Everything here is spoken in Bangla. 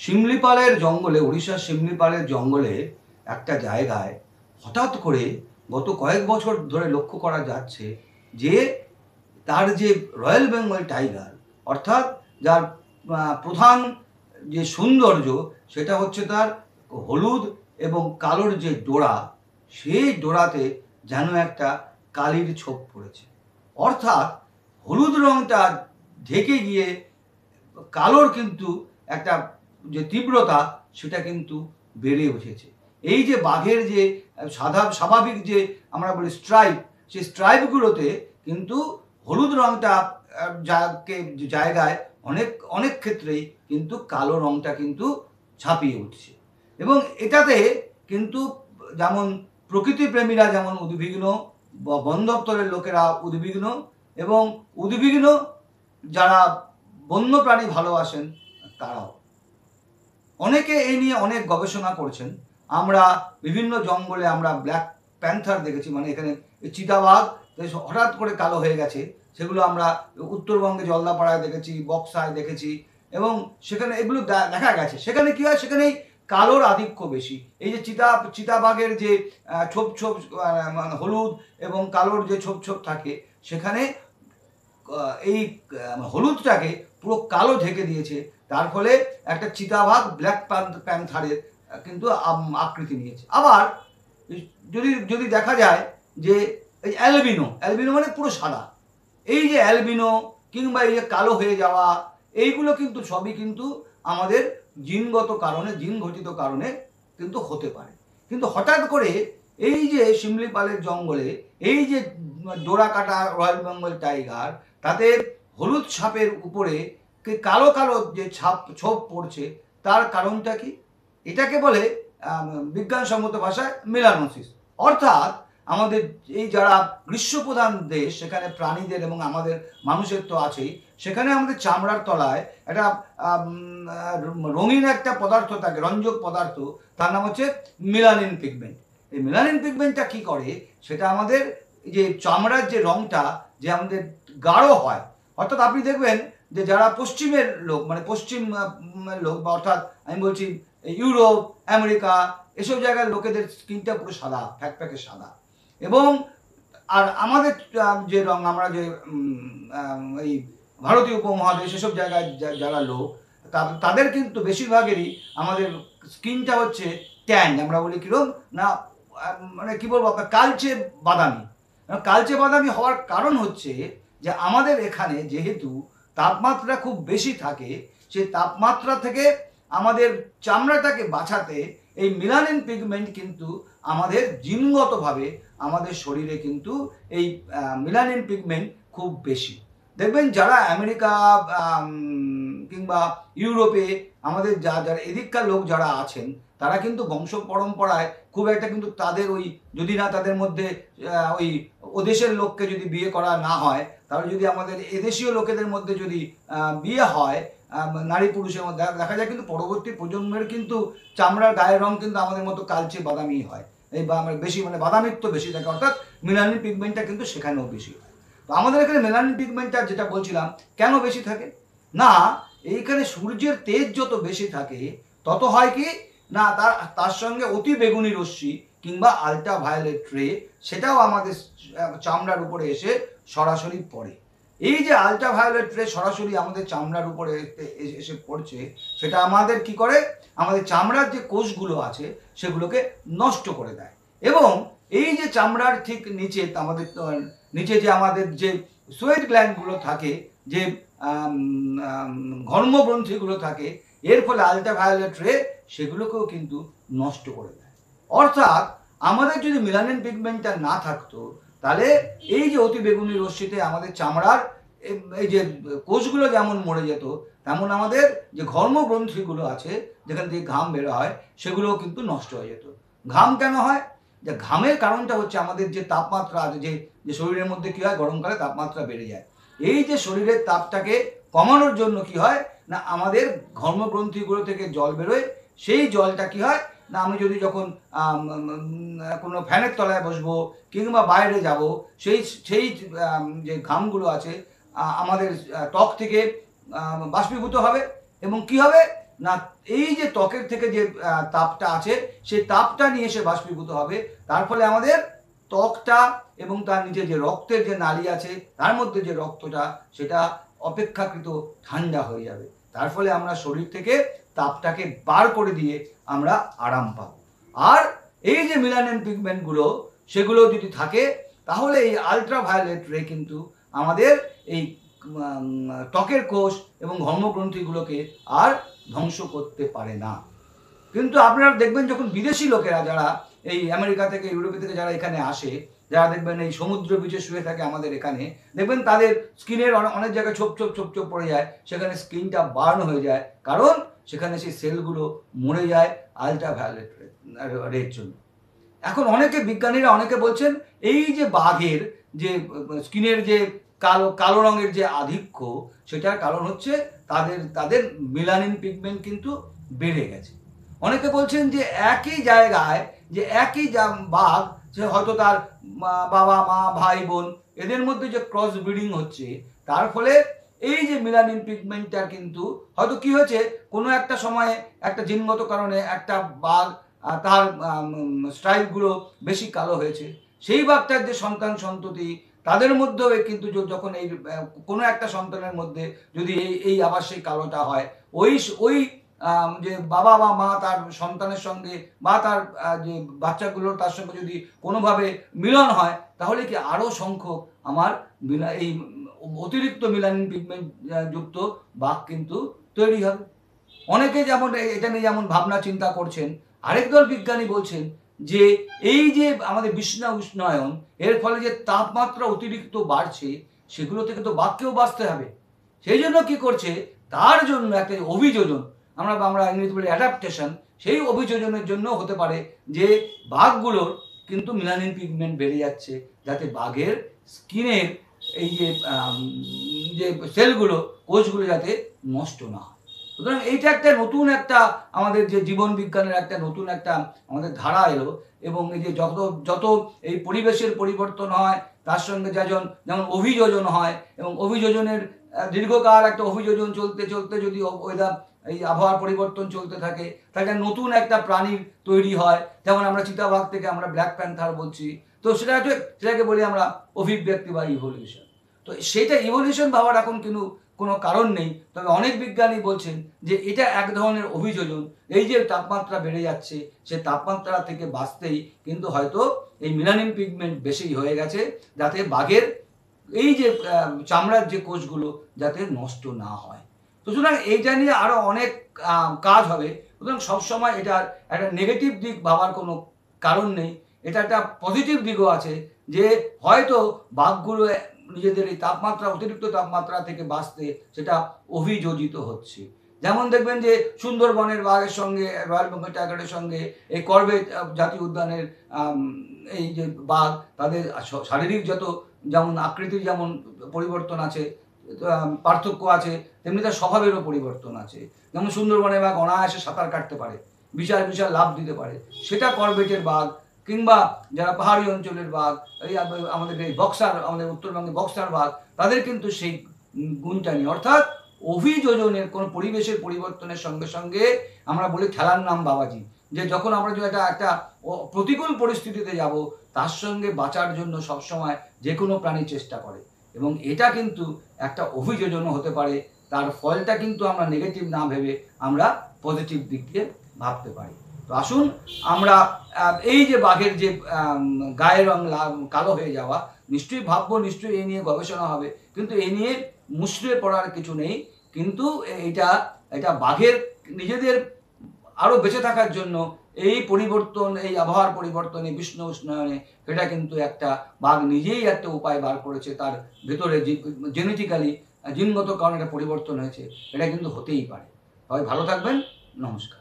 শিমলিপালের জঙ্গলে, উড়িষ্যার শিমলিপালের জঙ্গলে একটা জায়গায় হঠাৎ করে গত কয়েক বছর ধরে লক্ষ্য করা যাচ্ছে যে তার যে রয়্যাল বেঙ্গল টাইগার, অর্থাৎ যার প্রধান যে সৌন্দর্য সেটা হচ্ছে তার হলুদ এবং কালোর যে ডোরা, সেই ডোরাতে যেন একটা কালির ছোপ পড়েছে। অর্থাৎ হলুদ রঙটা ঢেকে গিয়ে কালোর কিন্তু একটা যে তীব্রতা সেটা কিন্তু বেড়ে উঠেছে। এই যে বাঘের যে স্বাভাবিক যে আমরা বলি স্ট্রাইপ, সেই স্ট্রাইপগুলোতে কিন্তু হলুদ রঙটা জায়গায় অনেক ক্ষেত্রেই কিন্তু কালো রঙটা কিন্তু ছাপিয়ে উঠছে। এবং এটাতে কিন্তু যেমন প্রকৃতিপ্রেমীরা যেমন উদ্বিগ্ন, বন দপ্তরের লোকেরা উদ্বিগ্ন, এবং উদ্বিগ্ন যারা বন্যপ্রাণী ভালোবাসেন তারাও। অনেকে এই নিয়ে অনেক গবেষণা করছেন। আমরা বিভিন্ন জঙ্গলে আমরা ব্ল্যাক প্যান্থার দেখেছি, মানে এখানে চিতাবাঘ হঠাৎ করে কালো হয়ে গেছে, সেগুলো আমরা উত্তরবঙ্গে জলদাপাড়ায় দেখেছি, বক্সায় দেখেছি, এবং সেখানে এগুলো দেখা গেছে। সেখানে কি হয়, সেখানেই কালোর আধিক্য বেশি। এই যে চিতাবাঘের যে ছোপ ছোপ হলুদ এবং কালোর যে ছোপ ছোপ থাকে, সেখানে এই হলুদটাকে পুরো কালো ঢেকে দিয়েছে। তার ফলে একটা চিতাবাঘ ব্ল্যাক প্যান্থারের কিন্তু আকৃতি নিয়েছে। আবার যদি দেখা যায় যে এই অ্যালবিনো মানে পুরো সাদা, এই যে অ্যালবিনো কিংবা এই যে কালো হয়ে যাওয়া, এইগুলো কিন্তু সবই কিন্তু আমাদের জিনগত কারণে, জিনঘটিত কারণে কিন্তু হতে পারে। কিন্তু হঠাৎ করে এই যে শিমলিপালের জঙ্গলে এই যে ডোরা কাটা রয়্যাল বেঙ্গল টাইগার, তাতে হলুদ ছাপের উপরে কালো কালো যে ছোপ পড়ছে, তার কারণটা কি? এটাকে বলে বিজ্ঞানসম্মত ভাষায় মেলানোসিস। অর্থাৎ আমাদের এই যারা গ্রীষ্মপ্রধান দেশ, সেখানে প্রাণীদের এবং আমাদের মানুষের তো আছেই, সেখানে আমাদের চামড়ার তলায় একটা রঙিন একটা পদার্থ থাকে, রঞ্জক পদার্থ, তার নাম হচ্ছে মেলানিন পিগমেন্ট। এই মেলানিন পিগমেন্টটা কি করে, সেটা আমাদের যে চামড়ার যে রঙটা যে আমাদের গাঢ় হয়। অর্থাৎ আপনি দেখবেন যে যারা পশ্চিমের লোক, মানে পশ্চিম লোক, বা অর্থাৎ আমি বলছি ইউরোপ, আমেরিকা, এসব জায়গার লোকেদের স্কিনটা পুরো সাদা, ফ্যাকফ্যাকে সাদা। এবং আর আমাদের যে রং, আমরা যে এই ভারতীয় উপমহাদেশ, এসব জায়গায় যারা লোক, তাদের কিন্তু বেশিরভাগেরই আমাদের স্কিনটা হচ্ছে ট্যান। আমরা বলি কিরকম না, মানে কি বলবো আপনার, কালচে বাদামি। কালচে বাদামি হওয়ার কারণ হচ্ছে যে আমাদের এখানে যেহেতু তাপমাত্রা খুব বেশি থাকে, সেই তাপমাত্রা থেকে আমাদের চামড়াটাকে বাঁচাতে এই মেলানিন পিগমেন্ট কিন্তু আমাদের জিনগতভাবে আমাদের শরীরে কিন্তু এই মেলানিন পিগমেন্ট খুব বেশি। দেখবেন যারা আমেরিকা কিংবা ইউরোপে আমাদের যারা এদিককার লোক যারা আছেন, তারা কিন্তু বংশ পরম্পরায় খুব একটা কিন্তু তাদের ওই, যদি না তাদের মধ্যে ওই ওদেশের লোককে যদি বিয়ে করা না হয়, তাহলে যদি আমাদের এদেশীয় লোকেদের মধ্যে যদি বিয়ে হয় নারী পুরুষের মধ্যে, দেখা যায় কিন্তু পরবর্তী প্রজন্মের কিন্তু চামড়ার গায়ের রং কিন্তু আমাদের মতো কালচে বাদামি হয়, এই বা বেশি, মানে বাদামিত্ব বেশি থাকে। অর্থাৎ মেলানিন পিগমেন্টটা কিন্তু সেখানেও বেশি হয়। তো আমাদের এখানে মেলানিন পিগমেন্টটা যেটা বলছিলাম কেন বেশি থাকে না, এইখানে সূর্যের তেজ যত বেশি থাকে তত হয় কি না, তার সঙ্গে অতি বেগুনি রশ্মি কিংবা আলট্রা ভায়োলেট রে, সেটাও আমাদের চামড়ার উপরে এসে সরাসরি পড়ে। এই যে আলট্রা ভায়োলেট রে সরাসরি আমাদের চামড়ার উপরে এসে পড়ছে, সেটা আমাদের কি করে, আমাদের চামড়ার যে কোষগুলো আছে সেগুলোকে নষ্ট করে দেয়। এবং এই যে চামড়ার ঠিক নিচে আমাদের নিচে যে আমাদের যে সোয়েট গ্ল্যান্ডগুলো থাকে, যে ঘর্মগ্রন্থিগুলো থাকে, এর ফলে আলট্রা ভায়োলেট রে সেগুলোকেও কিন্তু নষ্ট করে দেয়। অর্থাৎ আমাদের যদি মেলানিন পিগমেন্টটা না থাকতো, তাহলে এই যে অতি বেগুনি রশ্মিতে আমাদের চামড়ার এই যে কোষগুলো যেমন মরে যেত, তেমন আমাদের যে ঘর্মগ্রন্থিগুলো আছে, যেখান থেকে ঘাম বের হয়, সেগুলোও কিন্তু নষ্ট হয়ে যেত। ঘাম কেন হয়? যে ঘামের কারণটা হচ্ছে আমাদের যে তাপমাত্রা আছে, যে শরীরের মধ্যে কি হয়, গরমকালে তাপমাত্রা বেড়ে যায়। এই যে শরীরের তাপটাকে কমানোর জন্য কি হয় না, আমাদের ঘর্মগ্রন্থিগুলো থেকে জল বেরোয়। সেই জলটা কি হয় না, আমি যদি যখন কোনো ফ্যানের তলায় বসবো কিংবা বাইরে যাব, সেই যে ঘামগুলো আছে আমাদের ত্বক থেকে বাষ্পীভূত হবে, এবং কি হবে না এই যে ত্বকের থেকে যে তাপটা আছে সেই তাপটা নিয়ে এসে বাষ্পীভূত হবে, তার ফলে আমাদের ত্বকটা এবং তার নিচে যে রক্তের যে নালী আছে তার মধ্যে যে রক্তটা সেটা অপেক্ষাকৃত ঠান্ডা হয়ে যাবে, তার ফলে আমরা শরীর থেকে তাপটাকে বার করে দিয়ে আমরা আরাম পাবো। আর এই যে মেলানিন পিগমেন্টগুলো সেগুলো যদি থাকে তাহলে এই আলট্রাভায়োলেট রে কিন্তু আমাদের এই ত্বকের কোষ এবং ধর্মগ্রন্থিগুলোকে আর ধ্বংস করতে পারে না। কিন্তু আপনারা দেখবেন যখন বিদেশি লোকেরা যারা এই আমেরিকা থেকে ইউরোপ থেকে যারা এখানে আসে, যারা দেখবেন এই সমুদ্র বিচে শুয়ে থাকে আমাদের এখানে, দেখবেন তাদের স্কিনের অনেক জায়গায় ছোপ ছোপ ছোপ ছোপ পড়ে যায়, সেখানে স্কিনটা বার্ন হয়ে যায়, কারণ সেখানে সেই সেলগুলো মরে যায় আলট্রাভায়োলেট রের জন্য। এখন অনেকে বিজ্ঞানীরা অনেকে বলছেন এই যে বাঘের যে স্কিনের যে কালো কালো রঙের যে আধিক্য, সেটার কারণ হচ্ছে তাদের মেলানিন পিগমেন্ট কিন্তু বেড়ে গেছে। অনেকে বলছেন যে একই জায়গায় যে একই বাঘ, যে হয়তো তার বাবা মা ভাই বোন এদের মধ্যে যে ক্রস ব্রিডিং হচ্ছে, তার ফলে এই যে মেলানিন পিগমেন্টটার কিন্তু হয়তো কি হয়েছে, কোনো একটা সময়ে একটা জিনগত কারণে একটা বাঘ তার স্ট্রাইপগুলো বেশি কালো হয়েছে, সেই বাঘটার যে সন্তান সন্ততি তাদের মধ্যেও কিন্তু যখন এই কোনো একটা সন্তানের মধ্যে যদি এই আবার সেই কালোটা হয়, ওই যে বাবা বা মা তার সন্তানের সঙ্গে বা তার যে বাচ্চাগুলোর তার সঙ্গে যদি কোনোভাবে মিলন হয়, তাহলে কি আরও সংখ্যক আমার এই অতিরিক্ত মেলানিন পিগমেন্ট যুক্ত বাঘ কিন্তু তৈরি হবে। অনেকে যেমন এটা নিয়ে যেমন ভাবনা চিন্তা করছেন, আরেক দল বিজ্ঞানী বলছেন যে এই যে আমাদের বিশ্ব উষ্ণায়ন, এর ফলে যে তাপমাত্রা অতিরিক্ত বাড়ছে, সেগুলো থেকে তো বাঘকেও বাঁচতে হবে। সেই জন্য কি করছে, তার জন্য একটা অভিযোজন, আমরা ইংরেজি বলি অ্যাডাপ্টেশন, সেই অভিযোজনের জন্য হতে পারে যে বাঘগুলোর কিন্তু মেলানিন পিগমেন্ট বেড়ে যাচ্ছে, যাতে বাঘের স্কিনের এই যে সেলগুলো কোষগুলো যাতে নষ্ট না হয়। সুতরাং এইটা একটা নতুন একটা আমাদের যে জীবন বিজ্ঞানের একটা নতুন একটা আমাদের ধারা এলো, এবং এই যে যত এই পরিবেশের পরিবর্তন হয় তার সঙ্গে যেমন অভিযোজন হয়, এবং অভিযোজনের দীর্ঘকাল একটা অভিযোজন চলতে চলতে যদি ওয়েদার এই আবহাওয়ার পরিবর্তন চলতে থাকে, তাহলে নতুন একটা প্রাণীর তৈরি হয়। যেমন আমরা চিতাবাঘ থেকে আমরা ব্ল্যাক প্যান্থার বলছি, তো সেটাকে বলি আমরা অভিব্যক্তি বা ইভলিউশন। তো সেটা ইভলিউশন ভাবার এখন কিন্তু কোনো কারণ নেই, তবে অনেক বিজ্ঞানী বলছেন যে এটা এক ধরনের অভিযোজন। এই যে তাপমাত্রা বেড়ে যাচ্ছে, সে তাপমাত্রা থেকে বাঁচতেই কিন্তু হয়তো এই মেলানিন পিগমেন্ট বেশি হয়ে গেছে, যাতে বাঘের এই যে চামড়ার যে কোষগুলো যাতে নষ্ট না হয়। সুতরাং এইটা নিয়ে আরও অনেক কাজ হবে। সুতরাং সবসময় এটার একটা নেগেটিভ দিক ভাবার কোনো কারণ নেই, এটা একটা পজিটিভ দিকও আছে, যে হয়তো বাঘগুলো নিজেদের এই অতিরিক্ত তাপমাত্রা থেকে বাঁচতে সেটা অভিযোজিত হচ্ছে। যেমন দেখবেন যে সুন্দরবনের বাঘের সঙ্গে রয়্যাল বেঙ্গল টাইগারের সঙ্গে এই করবেট জাতীয় উদ্যানের এই যে বাঘ, তাদের শারীরিক যেমন আকৃতির যেমন পরিবর্তন আছে, পার্থক্য আছে, তেমনি তার স্বভাবেরও পরিবর্তন আছে। যেমন সুন্দরবনের বাঘ অনায়াসে সাঁতার কাটতে পারে, বিশাল বিশাল লাফ দিতে পারে, সেটা করবেটের বাঘ কিংবা যারা পাহাড়ি অঞ্চলের বাঘ, এই আমাদের এই আমাদের উত্তরবঙ্গে বক্সার বাঘ, তাদের কিন্তু সেই গুণটা নেই। অর্থাৎ অভিযোজনের কোনো পরিবেশের পরিবর্তনের সঙ্গে সঙ্গে আমরা বলি খেলার নাম বাবাজি, যে যখন আমরা যদি একটা প্রতিকূল পরিস্থিতিতে যাব, তার সঙ্গে বাঁচার জন্য সবসময় যে কোনো প্রাণী চেষ্টা করে, এবং এটা কিন্তু একটা অভিযোজনও হতে পারে। তার ফলটা কিন্তু আমরা নেগেটিভ না ভেবে আমরা পজিটিভ দিক দিয়ে ভাবতে পারি। তো আসুন আমরা এই যে বাঘের যে গায়ের রং কালো হয়ে যাওয়া, নিশ্চয়ই ভাববো, নিশ্চয়ই এই নিয়ে গবেষণা হবে, কিন্তু এই নিয়ে মুষড়ে পড়ার কিছু নেই। কিন্তু এটা বাঘের নিজেদের আরও বেঁচে থাকার জন্য এই পরিবর্তন, এই আবহাওয়ার পরিবর্তনে, বিশ্ব উষ্ণায়নে, এটা কিন্তু একটা বাঘ নিজেই একটা উপায় বার করেছে, তার ভেতরে জেনেটিক্যালি জিনগত কারণে এটা পরিবর্তন হয়েছে, এটা কিন্তু হতেই পারে। সবাই ভালো থাকবেন, নমস্কার।